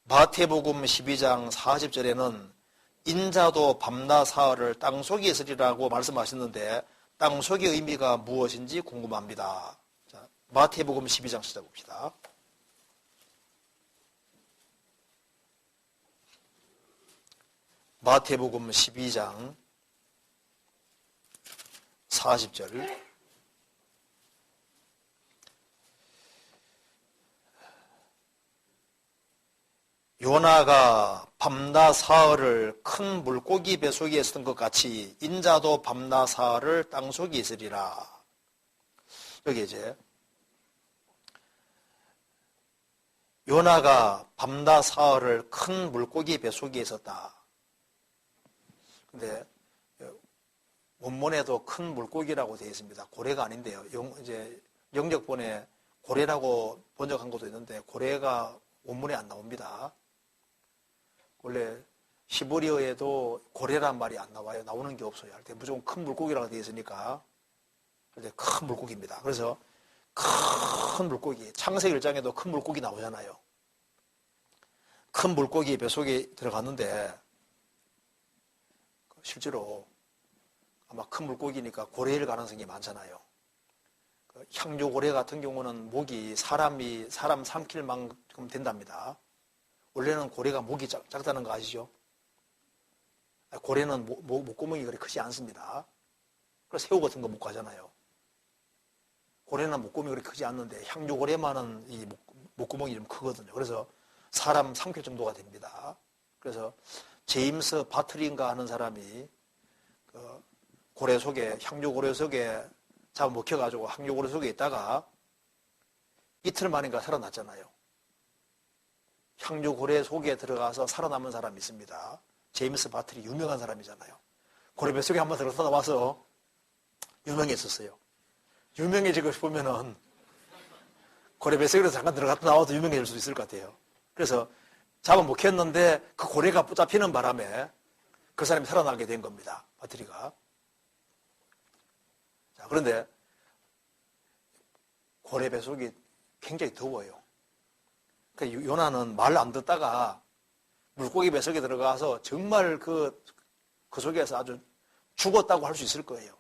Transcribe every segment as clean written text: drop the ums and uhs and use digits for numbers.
마태복음 12장 40절에는 인자도 밤낮 사흘을 땅속에 있으리라고 말씀하셨는데 땅속의 의미가 무엇인지 궁금합니다. 자, 마태복음 12장 찾아봅시다. 마태복음 12장 40절. 요나가 밤낮 사흘을 큰 물고기 뱃속에 있었던 것 같이 인자도 밤낮 사흘을 땅속에 있으리라. 여기 이제 요나가 밤낮 사흘을 큰 물고기 뱃속에 있었다. 근데 원문에도 큰 물고기라고 되어 있습니다. 고래가 아닌데요. 이제 영역본에 고래라고 번역한 것도 있는데 고래가 원문에 안 나옵니다. 원래 히브리어에도 고래란 말이 안 나와요. 나오는 게 없어요. 할 때 무조건 큰 물고기라고 되어 있으니까 큰 물고기입니다. 그래서 큰 물고기, 창세기 1장에도 큰 물고기 나오잖아요. 큰 물고기 뱃속에 들어갔는데 실제로 아마 큰 물고기니까 고래일 가능성이 많잖아요. 향조고래 같은 경우는 목이 사람 삼킬 만큼 된답니다. 원래는 고래가 목이 작다는 거 아시죠? 고래는 목구멍이 그렇게 크지 않습니다. 그래서 새우 같은 거 못 가잖아요. 고래는 목구멍이 그렇게 크지 않는데 향조고래만은 이 목구멍이 좀 크거든요. 그래서 사람 삼킬 정도가 됩니다. 그래서 제임스 바틀인가 하는 사람이 그 고래 속에, 향조고래 속에 잡아먹혀가지고 향조고래 속에 있다가 이틀 만인가 살아났잖아요. 향조고래 속에 들어가서 살아남은 사람이 있습니다. 제임스 바틀이 유명한 사람이잖아요. 고래 뱃속에 한번 들어서 나와서 유명했었어요. 유명해지고 싶으면은 고래 뱃속에 잠깐 들어갔다 나와도 유명해질 수 있을 것 같아요. 그래서 잡아먹혔는데 그 고래가 붙잡히는 바람에 그 사람이 살아나게 된 겁니다. 바트리가. 자, 그런데 고래 뱃속이 굉장히 더워요. 그러니까 요나는 말 안 듣다가 물고기 뱃속에 들어가서 정말 그 속에서 아주 죽었다고 할 수 있을 거예요.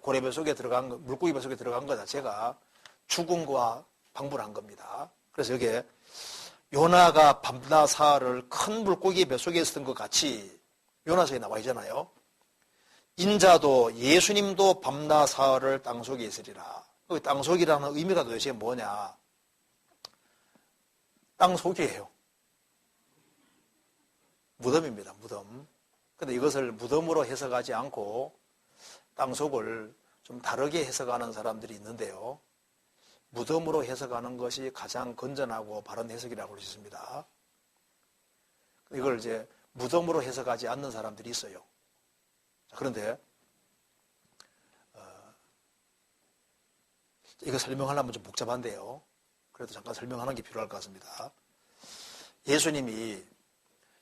고래 뱃속에 들어간 거, 물고기 뱃속에 들어간 것 자체가 죽은 거와 방불한 겁니다. 그래서 여기에 요나가 밤낮 사흘을 큰 물고기 뱃속에 있었던 것 같이 요나서에 나와 있잖아요. 인자도 예수님도 밤낮 사흘을 땅속에 있으리라. 여기 땅속이라는 의미가 도대체 뭐냐? 땅속이에요. 무덤입니다. 무덤. 근데 이것을 무덤으로 해석하지 않고 땅속을 좀 다르게 해석하는 사람들이 있는데요. 무덤으로 해석하는 것이 가장 건전하고 바른 해석이라고 할 수 있습니다. 이걸 이제 무덤으로 해석하지 않는 사람들이 있어요. 그런데 이거 설명하려면 좀 복잡한데요. 그래도 잠깐 설명하는 게 필요할 것 같습니다. 예수님이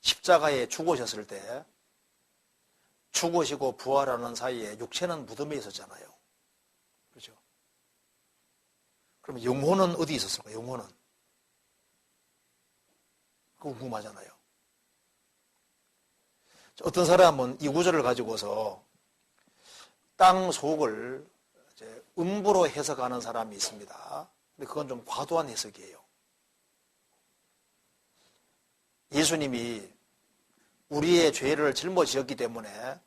십자가에 죽으셨을 때 죽으시고 부활하는 사이에 육체는 무덤에 있었잖아요. 그렇죠? 그러면 영혼은 어디 있었을까요? 영혼은? 그거 궁금하잖아요. 어떤 사람은 이 구절을 가지고서 땅 속을 이제 음부로 해석하는 사람이 있습니다. 근데 그건 좀 과도한 해석이에요. 예수님이 우리의 죄를 짊어지셨기 때문에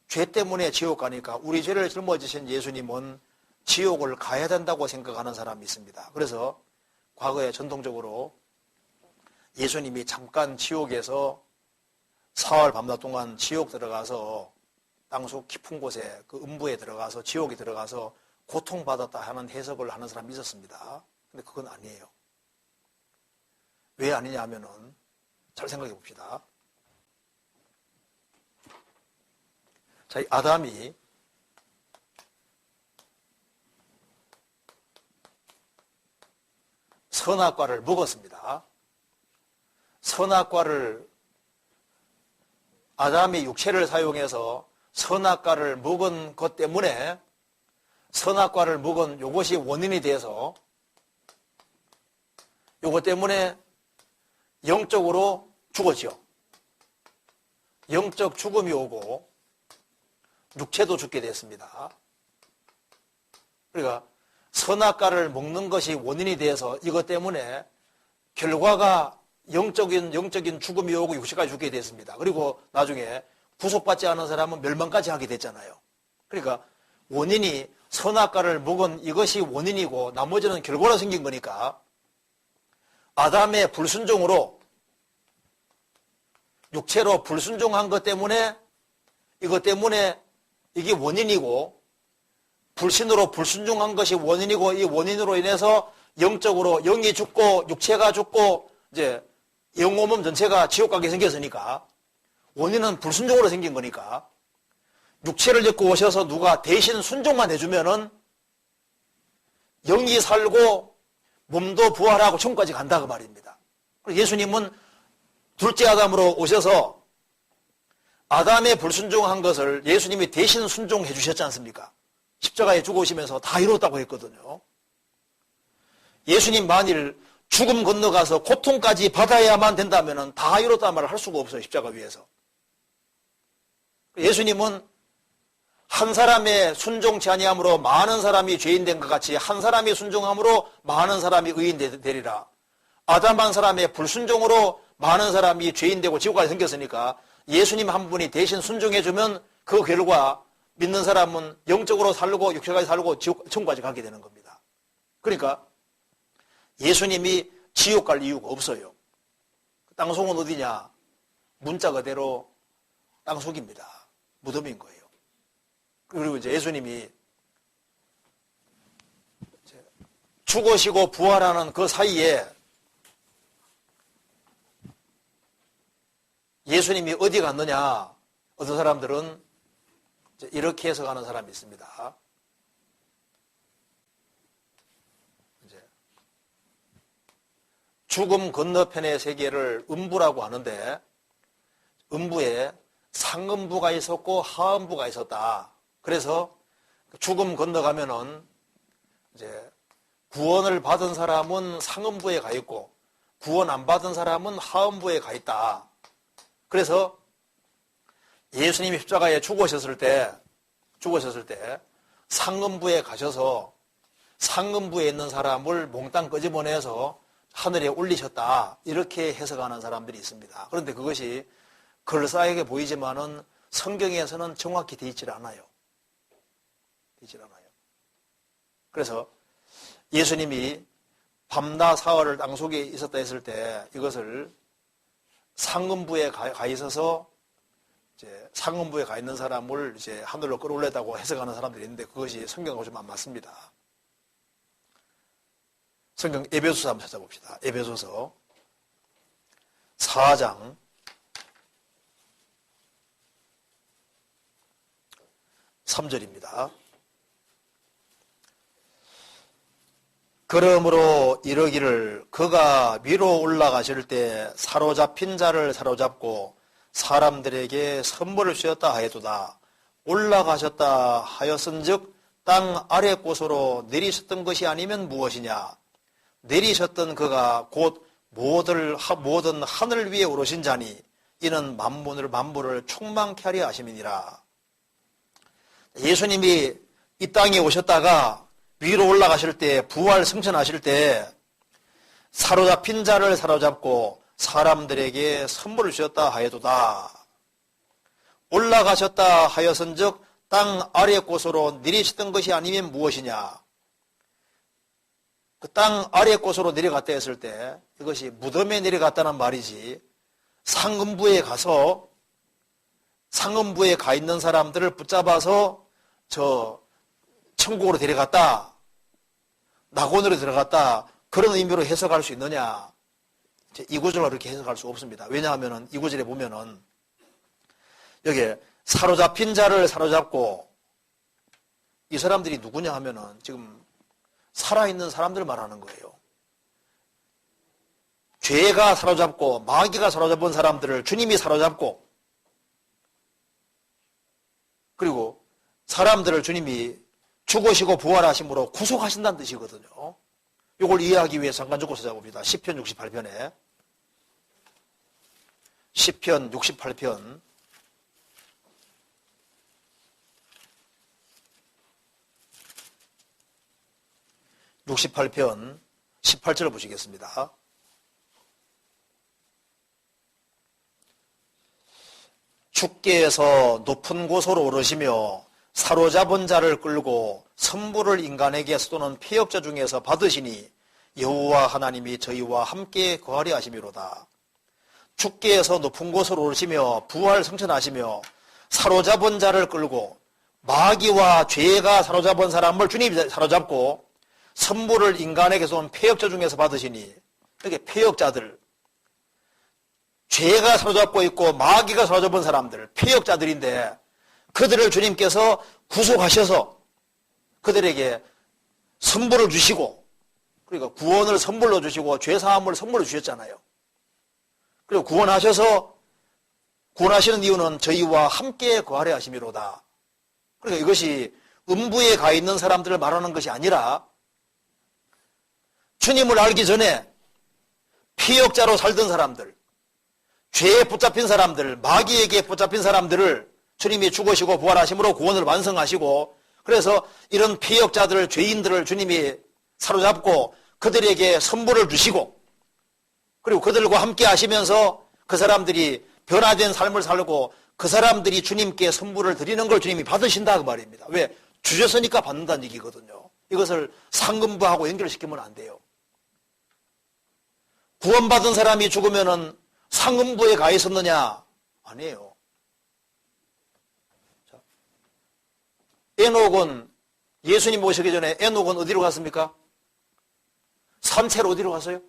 죄 때문에 지옥 가니까 우리 죄를 짊어지신 예수님은 지옥을 가야 된다고 생각하는 사람이 있습니다. 그래서 과거에 전통적으로 예수님이 잠깐 지옥에서 사흘 밤낮 동안 지옥 들어가서 땅속 깊은 곳에 그 음부에 들어가서 지옥에 들어가서 고통받았다 하는 해석을 하는 사람이 있었습니다. 근데 그건 아니에요. 왜 아니냐 하면은 잘 생각해 봅시다. 자, 이 아담이 선악과를 먹었습니다. 선악과를 아담이 육체를 사용해서 선악과를 먹은 것 때문에 선악과를 먹은 이것이 원인이 돼서 이것 때문에 영적으로 죽었죠. 영적 죽음이 오고 육체도 죽게 됐습니다. 그러니까 선악과를 먹는 것이 원인이 돼서 이것 때문에 결과가 영적인 죽음이 오고 육체까지 죽게 됐습니다. 그리고 나중에 구속받지 않은 사람은 멸망까지 하게 됐잖아요. 그러니까 원인이 선악과를 먹은 이것이 원인이고 나머지는 결과로 생긴 거니까 아담의 불순종으로 육체로 불순종한 것 때문에 이것 때문에 이게 원인이고 불신으로 불순종한 것이 원인이고 이 원인으로 인해서 영적으로 영이 죽고 육체가 죽고 이제 영혼몸 전체가 지옥 가게 생겼으니까 원인은 불순종으로 생긴 거니까 육체를 입고 오셔서 누가 대신 순종만 해주면은 영이 살고 몸도 부활하고 천국까지 간다 그 말입니다. 예수님은 둘째 아담으로 오셔서 아담의 불순종한 것을 예수님이 대신 순종해 주셨지 않습니까? 십자가에 죽으시면서 다 이뤘다고 했거든요. 예수님 만일 죽음 건너가서 고통까지 받아야만 된다면 다 이뤘다는 말을 할 수가 없어요. 십자가 위에서. 예수님은 한 사람의 순종치 아니함으로 많은 사람이 죄인 된 것 같이 한 사람이 순종함으로 많은 사람이 의인 되리라. 아담 한 사람의 불순종으로 많은 사람이 죄인 되고 지옥까지 생겼으니까 예수님 한 분이 대신 순종해주면 그 결과 믿는 사람은 영적으로 살고 육체까지 살고 천국까지 가게 되는 겁니다. 그러니까 예수님이 지옥 갈 이유가 없어요. 땅속은 어디냐? 문자 그대로 땅속입니다. 무덤인 거예요. 그리고 이제 예수님이 죽으시고 부활하는 그 사이에 예수님이 어디 갔느냐? 어떤 사람들은 이렇게 해석하는 사람이 있습니다. 죽음 건너편의 세계를 음부라고 하는데 음부에 상음부가 있었고 하음부가 있었다. 그래서 죽음 건너가면은 이제 구원을 받은 사람은 상음부에 가 있고 구원 안 받은 사람은 하음부에 가 있다. 그래서 예수님이 십자가에 죽으셨을 때 상음부에 가셔서 상음부에 있는 사람을 몽땅 끄집어내서 하늘에 올리셨다. 이렇게 해석하는 사람들이 있습니다. 그런데 그것이 그럴싸하게 보이지만은 성경에서는 정확히 되어 있질 않아요. 그래서 예수님이 밤낮 사흘을 땅속에 있었다 했을 때 이것을 상음부에 가 있어서 이제 상음부에 가 있는 사람을 이제 하늘로 끌어올렸다고 해석하는 사람들이 있는데 그것이 성경하고 좀 안 맞습니다. 성경 에베소서 한번 찾아봅시다. 에베소서 4장 3절입니다. 그러므로 이르기를 그가 위로 올라가실 때 사로잡힌 자를 사로잡고 사람들에게 선물을 주셨다 하여도다. 올라가셨다 하였은즉 땅 아래 곳으로 내리셨던 것이 아니면 무엇이냐. 내리셨던 그가 곧 모든 하늘 위에 오르신 자니 이는 만물을 충만케 하려 하심이니라. 예수님이 이 땅에 오셨다가 위로 올라가실 때 부활 승천하실 때 사로잡힌 자를 사로잡고 사람들에게 선물을 주셨다 하여도다. 올라가셨다 하였은즉 땅 아래 곳으로 내리셨던 것이 아니면 무엇이냐. 그 땅 아래 곳으로 내려갔다 했을 때 이것이 무덤에 내려갔다는 말이지 상음부에 가서 상음부에 가 있는 사람들을 붙잡아서 저 천국으로 데려갔다, 낙원으로 들어갔다 그런 의미로 해석할 수 있느냐. 이 구절로 그렇게 해석할 수 없습니다. 왜냐하면 이 구절에 보면은 여기 사로잡힌 자를 사로잡고 이 사람들이 누구냐 하면은 지금 살아있는 사람들 말하는 거예요. 죄가 사로잡고 마귀가 사로잡은 사람들을 주님이 사로잡고 그리고 사람들을 주님이 죽으시고 부활하심으로 구속하신다는 뜻이거든요. 이걸 이해하기 위해서 잠깐 적고 찾아봅니다. 시편 68편에 시편 68편 18절 보시겠습니다. 주께서 높은 곳으로 오르시며 사로잡은 자를 끌고 선물을 인간에게 쏘는 패역자 중에서 받으시니 여호와 하나님이 저희와 함께 거하려 하심이로다. 주께서 높은 곳으로 오르시며 부활 성천하시며 사로잡은 자를 끌고 마귀와 죄가 사로잡은 사람을 주님이 사로잡고 선물을 인간에게 쏘는 패역자 중에서 받으시니, 이게 패역자들, 죄가 사로잡고 있고 마귀가 사로잡은 사람들, 패역자들인데 그들을 주님께서 구속하셔서 그들에게 선물을 주시고, 그러니까 구원을 선물로 주시고 죄사함을 선물로 주셨잖아요. 그리고 구원하셔서, 구원하시는 이유는 저희와 함께 거하려 하심이로다. 그러니까 이것이 음부에 가 있는 사람들을 말하는 것이 아니라 주님을 알기 전에 피역자로 살던 사람들, 죄에 붙잡힌 사람들, 마귀에게 붙잡힌 사람들을 주님이 죽으시고 부활하심으로 구원을 완성하시고, 그래서 이런 피역자들, 죄인들을 주님이 사로잡고 그들에게 선물을 주시고, 그리고 그들과 함께 하시면서 그 사람들이 변화된 삶을 살고 그 사람들이 주님께 선물을 드리는 걸 주님이 받으신다 그 말입니다. 왜? 주셨으니까 받는다는 얘기거든요. 이것을 상금부하고 연결시키면 안 돼요. 구원받은 사람이 죽으면은 상금부에 가 있었느냐? 아니에요. 자, 에녹은 예수님 오시기 전에 에녹은 어디로 갔습니까? 산채로 어디로 갔어요?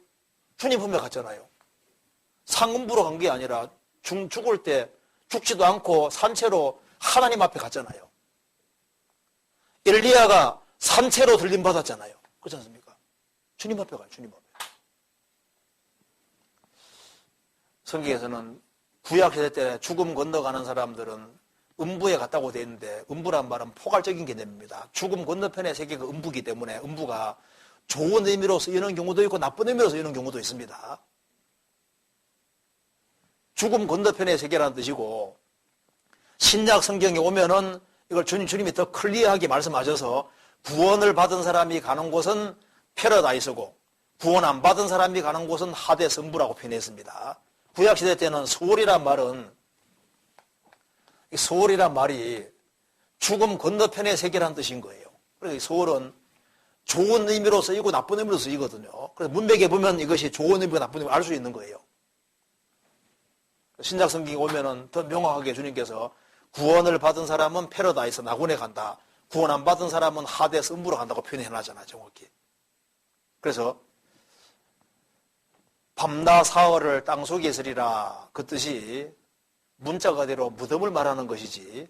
주님 품에 갔잖아요. 상금부로 간 게 아니라 죽을 때 죽지도 않고 산채로 하나님 앞에 갔잖아요. 엘리야가 산채로 들림 받았잖아요. 그렇지 않습니까? 주님 앞에 가요. 주님 앞에. 성경에서는 구약시대 때 죽음 건너가는 사람들은 음부에 갔다고 되어 있는데, 음부란 말은 포괄적인 개념입니다. 죽음 건너편의 세계가 음부이기 때문에 음부가 좋은 의미로 쓰이는 경우도 있고 나쁜 의미로 쓰이는 경우도 있습니다. 죽음 건너편의 세계라는 뜻이고, 신약 성경에 오면은 이걸 주님이 더 클리어하게 말씀하셔서 구원을 받은 사람이 가는 곳은 패러다이스고 구원 안 받은 사람이 가는 곳은 하데스 음부라고 표현했습니다. 구약시대 때는 소울이란 말은, 이 소울이란 말이 죽음 건너편의 세계라는 뜻인 거예요. 그래서 이 소울은 좋은 의미로 쓰이고 나쁜 의미로 쓰이거든요. 그래서 문맥에 보면 이것이 좋은 의미가 나쁜 의미를 알 수 있는 거예요. 신약 성경에 오면은 더 명확하게 주님께서 구원을 받은 사람은 패러다이스 낙원에 간다. 구원 안 받은 사람은 하데스 음부로 간다고 표현해놨잖아요. 정확히. 그래서 밤낮 사흘을 땅속에 있으리라, 그 뜻이 문자 그대로 무덤을 말하는 것이지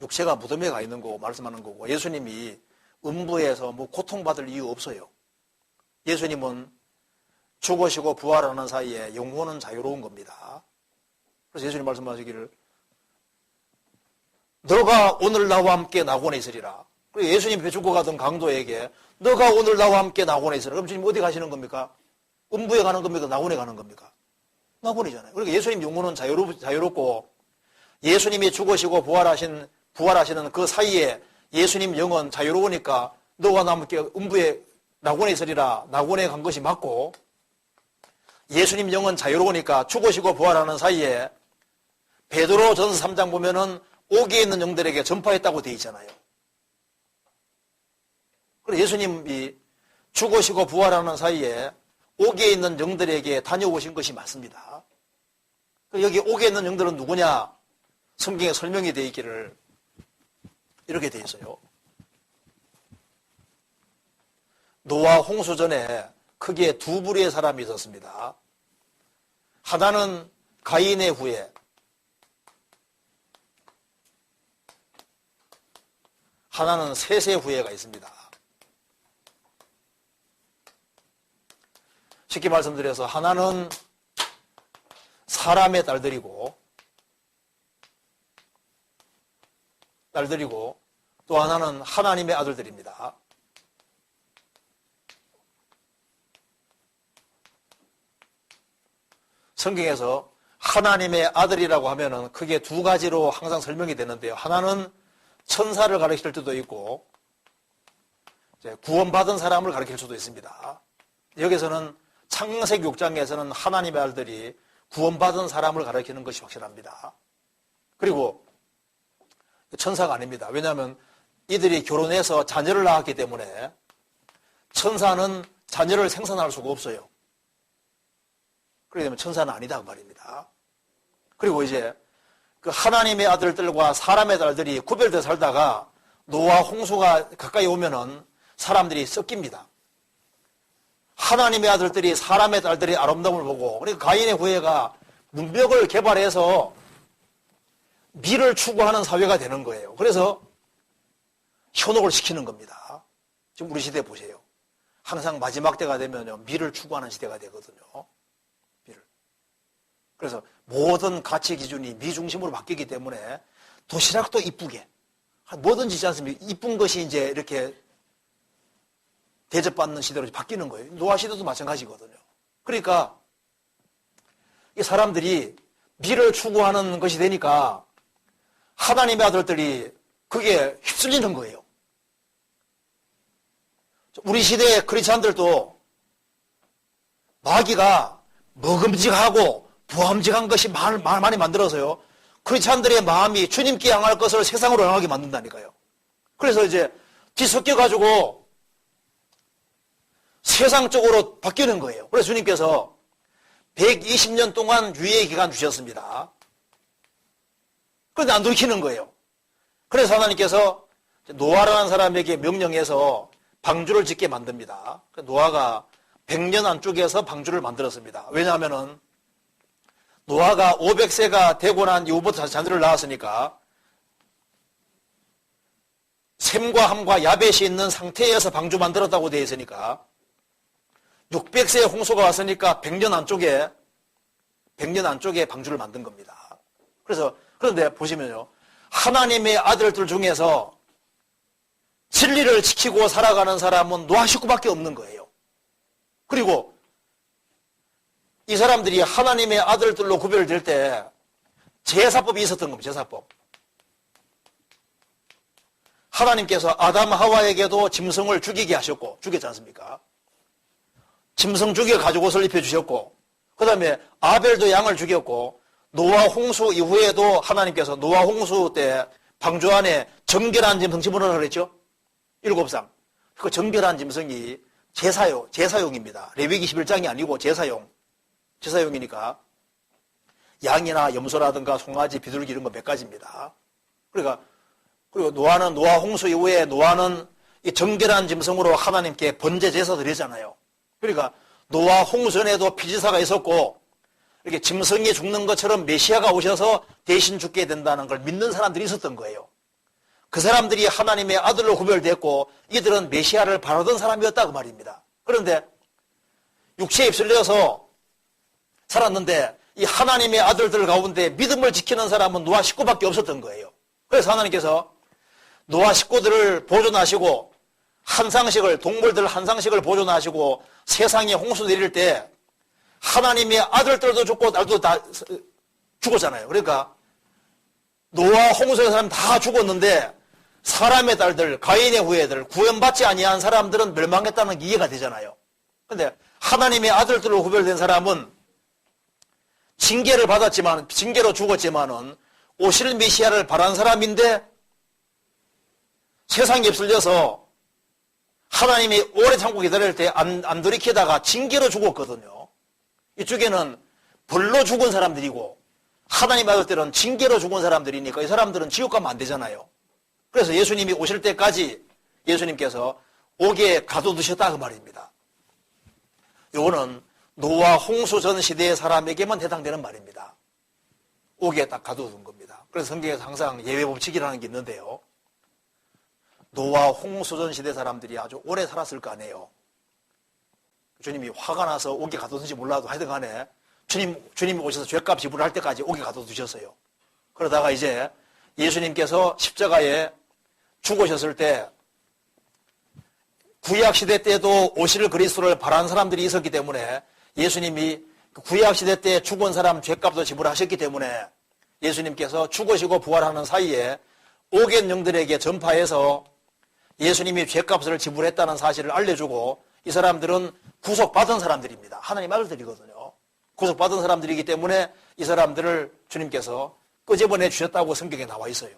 육체가 무덤에 가 있는 거고 말씀하는 거고, 예수님이 음부에서 뭐 고통받을 이유 없어요. 예수님은 죽으시고 부활하는 사이에 영혼은 자유로운 겁니다. 그래서 예수님 말씀하시기를 너가 오늘 나와 함께 낙원에 있으리라. 그리고 예수님 배 죽어가던 강도에게 너가 오늘 나와 함께 낙원에 있으리라. 그럼 주님 어디 가시는 겁니까? 음부에 가는 겁니까? 낙원에 가는 겁니까? 낙원이잖아요. 그러니까 예수님 영혼은 자유롭고 예수님이 죽으시고 부활하시는 그 사이에 예수님 영은 자유로우니까 너와 나와 함께 음부에 낙원에 있으리라. 낙원에 간 것이 맞고, 예수님 영은 자유로우니까 죽으시고 부활하는 사이에 베드로 전서 3장 보면은 옥에 있는 영들에게 전파했다고 되어 있잖아요. 그래서 예수님이 죽으시고 부활하는 사이에 옥에 있는 영들에게 다녀오신 것이 맞습니다. 여기 옥에 있는 영들은 누구냐? 성경에 설명이 되어 있기를 이렇게 되어 있어요. 노아 홍수 전에 크게 두 부류의 사람이 있었습니다. 하나는 가인의 후예, 하나는 셋의 후예가 있습니다. 쉽게 말씀드려서 하나는 사람의 딸들이고 또 하나는 하나님의 아들들입니다. 성경에서 하나님의 아들이라고 하면은 크게 두 가지로 항상 설명이 되는데요. 하나는 천사를 가리킬 때도 있고 이제 구원받은 사람을 가리킬 수도 있습니다. 여기서는 창세기 6장에서는 하나님의 아들들이 구원받은 사람을 가리키는 것이 확실합니다. 그리고 천사가 아닙니다. 왜냐하면 이들이 결혼해서 자녀를 낳았기 때문에 천사는 자녀를 생산할 수가 없어요. 그렇기 때문에 천사는 아니다 그 말입니다. 그리고 이제 그 하나님의 아들들과 사람의 아들들이 구별되어 살다가 노아 홍수가 가까이 오면은 사람들이 섞입니다. 하나님의 아들들이 사람의 딸들의 아름다움을 보고, 그러니까 가인의 후예가 문명을 개발해서 미를 추구하는 사회가 되는 거예요. 그래서 현혹을 시키는 겁니다. 지금 우리 시대 보세요. 항상 마지막 때가 되면요, 미를 추구하는 시대가 되거든요. 미를. 그래서 모든 가치 기준이 미 중심으로 바뀌기 때문에 도시락도 이쁘게, 뭐든지 있지 않습니까? 이쁜 것이 이제 이렇게 대접받는 시대로 바뀌는 거예요. 노아 시대도 마찬가지거든요. 그러니까 이 사람들이 미를 추구하는 것이 되니까 하나님의 아들들이 그게 휩쓸리는 거예요. 우리 시대의 크리스찬들도 마귀가 먹음직하고 부함직한 것이 많이 만들어서요, 크리스찬들의 마음이 주님께 향할 것을 세상으로 향하게 만든다니까요. 그래서 이제 뒤섞여가지고 세상 쪽으로 바뀌는 거예요. 그래서 주님께서 120년 동안 유예 기간 주셨습니다. 그런데 안 돌이키는 거예요. 그래서 하나님께서 노아라는 사람에게 명령해서 방주를 짓게 만듭니다. 노아가 100년 안쪽에서 방주를 만들었습니다. 왜냐하면은 노아가 500세가 되고 난 이후부터 자녀를 낳았으니까 셈과 함과 야벳이 있는 상태에서 방주 만들었다고 되어 있으니까 600세의 홍수가 왔으니까 100년 안쪽에 방주를 만든 겁니다. 그런데 보시면요, 하나님의 아들들 중에서 진리를 지키고 살아가는 사람은 노아 식구밖에 없는 거예요. 그리고 이 사람들이 하나님의 아들들로 구별될 때 제사법이 있었던 겁니다. 제사법. 하나님께서 아담 하와에게도 짐승을 죽이게 하셨고, 죽였지 않습니까? 짐승 죽여 가죽 옷을 입혀주셨고, 그 다음에 아벨도 양을 죽였고, 노아 홍수 이후에도 하나님께서 노아 홍수 때 방주 안에 정결한 짐승 집어넣으라고 그랬죠? 7상. 그 정결한 짐승이 제사용입니다. 레위기 11장이 아니고 제사용이니까 양이나 염소라든가 송아지, 비둘기 이런 거 몇 가지입니다. 그리고 노아는 노아 홍수 이후에 노아는 이 정결한 짐승으로 하나님께 번제 제사 드리잖아요. 그러니까 노아 홍수 전에도 피지사가 있었고, 이렇게 짐승이 죽는 것처럼 메시아가 오셔서 대신 죽게 된다는 걸 믿는 사람들이 있었던 거예요. 그 사람들이 하나님의 아들로 구별됐고 이들은 메시아를 바라던 사람이었다 그 말입니다. 그런데 육체에 휩쓸려서 살았는데 이 하나님의 아들들 가운데 믿음을 지키는 사람은 노아 식구밖에 없었던 거예요. 그래서 하나님께서 노아 식구들을 보존하시고 동물들 한상식을 보존하시고 세상에 홍수 내릴 때 하나님의 아들들도 죽고 날도 다 죽었잖아요. 그러니까 노아 홍수의 사람 다 죽었는데 사람의 딸들, 가인의 후예들, 구원받지 아니한 사람들은 멸망했다는 게 이해가 되잖아요. 그런데 하나님의 아들들로 구별된 사람은 징계로 죽었지만은 오실 메시아를 바란 사람인데 세상에 휩쓸려서 하나님이 오래 참고 기다릴 때 안 돌이키다가 징계로 죽었거든요. 이쪽에는 벌로 죽은 사람들이고 하나님 아들들은 징계로 죽은 사람들이니까 이 사람들은 지옥 가면 안 되잖아요. 그래서 예수님이 오실 때까지 예수님께서 옥에 가둬두셨다 그 말입니다. 이거는 노아 홍수 전 시대의 사람에게만 해당되는 말입니다. 옥에 딱 가둬둔 겁니다. 그래서 성경에서 항상 예외 법칙이라는 게 있는데요. 노아 홍수 전 시대 사람들이 아주 오래 살았을 거 아니에요. 주님이 화가 나서 옥에 가둬둔지 몰라도 하여튼 간에 주님이 오셔서 죄값 지불할 때까지 옥에 가둬두셨어요. 그러다가 이제 예수님께서 십자가에 죽으셨을 때 구약 시대 때도 오실 그리스도를 바라는 사람들이 있었기 때문에 예수님이 구약시대 때 죽은 사람 죄값도 지불하셨기 때문에 예수님께서 죽으시고 부활하는 사이에 오겐 영들에게 전파해서 예수님이 죄값을 지불했다는 사실을 알려주고 이 사람들은 구속받은 사람들입니다. 하나님 아들들이거든요. 구속받은 사람들이기 때문에 이 사람들을 주님께서 끄집어내 주셨다고 성경에 나와 있어요.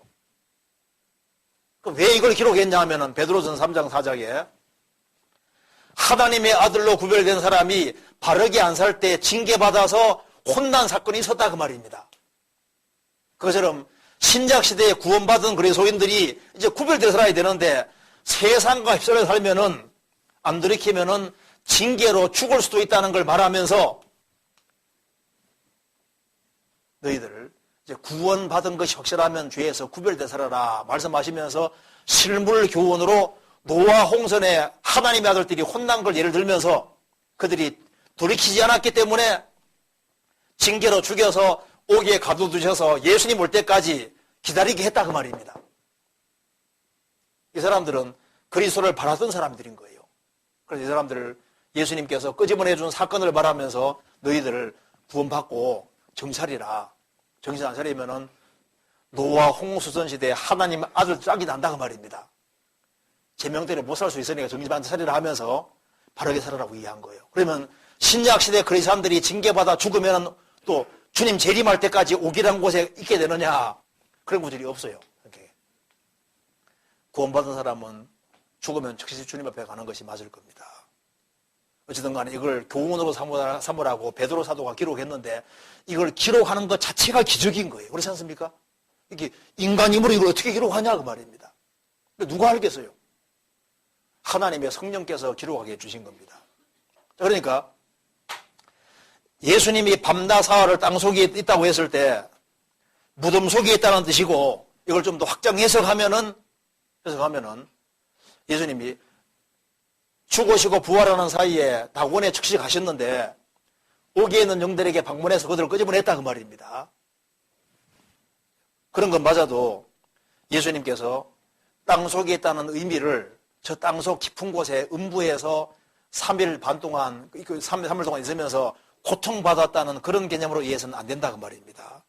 그럼 왜 이걸 기록했냐 하면은 베드로전 3장 4장에 하나님의 아들로 구별된 사람이 바르게 안 살 때 징계받아서 혼난 사건이 있었다 그 말입니다. 그것처럼 신약시대에 구원받은 그리스도인들이 이제 구별되어 살아야 되는데 세상과 휩쓸려 살면은 안 돌이키면은 징계로 죽을 수도 있다는 걸 말하면서 너희들 이제 구원받은 것이 확실하면 죄에서 구별되어 살아라 말씀하시면서 실물 교훈으로 노아 홍선의 하나님의 아들들이 혼난 걸 예를 들면서 그들이 돌이키지 않았기 때문에 징계로 죽여서 옥에 가둬두셔서 예수님 올 때까지 기다리게 했다 그 말입니다. 이 사람들은 그리스도를 바라던 사람들인 거예요. 그래서 이 사람들을 예수님께서 끄집어내준 사건을 말하면서 너희들을 구원받고 정찰이라. 정신 안 차리면은 노아 홍수전 시대에 하나님 아들 짝이 난다 그 말입니다. 제명대로 못 살 수 있으니까 정신 차리라 하면서 바르게 살아라고 이해한 거예요. 그러면 신약시대 그리스도인들이 징계받아 죽으면 또 주님 재림할 때까지 오기란 곳에 있게 되느냐 그런 구절이 없어요. 이렇게. 구원받은 사람은 죽으면 즉시 주님 앞에 가는 것이 맞을 겁니다. 어쨌든 간에 이걸 교훈으로 삼으라고 베드로 사도가 기록했는데 이걸 기록하는 것 자체가 기적인 거예요. 그렇지 않습니까? 이게 인간 힘으로 이걸 어떻게 기록하냐 그 말입니다. 누가 알겠어요? 하나님의 성령께서 기록하게 해주신 겁니다. 그러니까 예수님이 밤낮 사흘을 땅속에 있다고 했을 때 무덤 속에 있다는 뜻이고 이걸 좀 더 확장 해석하면은 예수님이 죽으시고 부활하는 사이에 낙원에 즉시가셨는데 옥에 있는 영들에게 방문해서 그들을 끄집어냈다 그 말입니다. 그런 건 맞아도 예수님께서 땅속에 있다는 의미를 저 땅속 깊은 곳에 음부에서 3일 반 동안, 3일 동안 있으면서 고통받았다는 그런 개념으로 이해해서는 안 된다 그 말입니다.